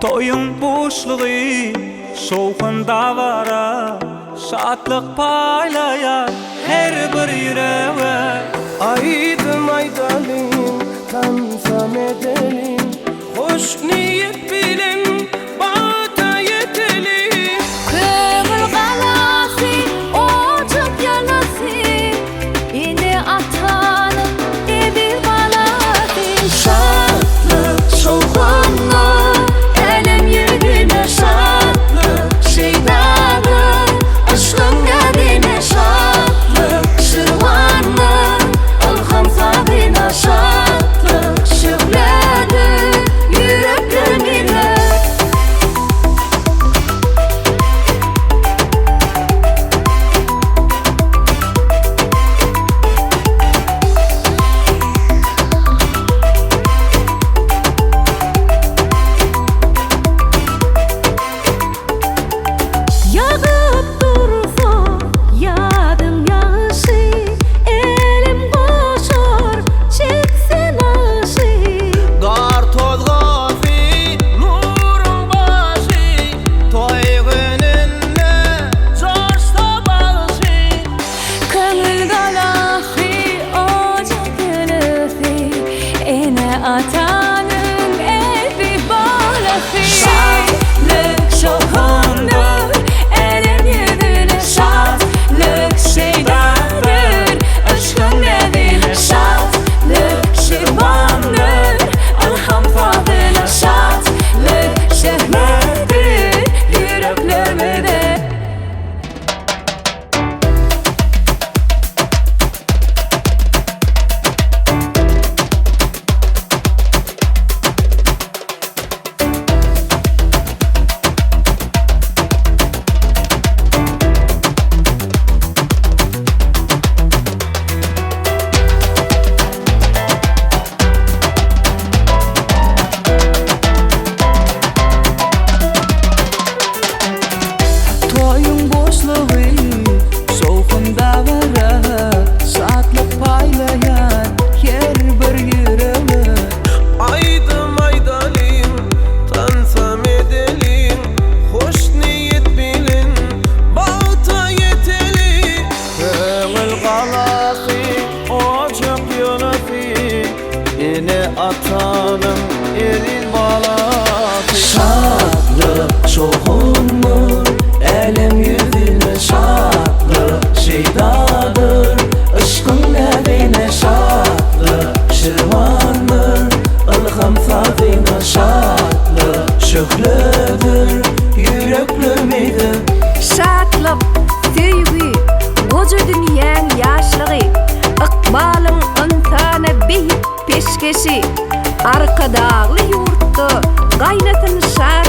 Toyun boşluğu şovkunda vara, şatlyk paylayar her bir yüreğe. Aydım aydalim, tansam edelim, hoş niyet bilin, bata yetelim. Kömür galası, ocak yanası, yine atanın evir balası. Şatlyk şovkunda, Elim yüzüne şatlyk, şeytanın aşkın geldiğine şatlyk. Şırvanın ilham sabine şatlyk, şıkledi yüreklerime. Yağıp dursa yadım yağışı, elim koşar çeksin aşı. gar tozgası, nurun başı, toy gününde coşsa başı. Kömür galası, ocak yanası, ene atanın evi balası. Şatlyk şovkundur, elim yüzüne şatlyk, şeytandır aşkın evine şatlyk. Şırvandır ilham sabine şatlyk, şehirdir yüreklerimde. Toyun boşluğu şovkunda vara, şatlyk paylayan her bir yüreğe. Aydım aydalim, tansam edelim, hoş niyet bilin, bata yetelim. Kömür galası, ocak yanası, yine atanın eril balası. Şatlyk şovkundur, elim yüzüne şatlyk, şeydadır aşkın evine şatlyk. Şırvandır ilham sabine şatlyk, şöhledir yüreklerime. Şatlyk, sevgi, goca dünýäň ýaşlygy, ykbalyň insana beýik peşkeşi, arkadagly ýurtda gaýnatyn şat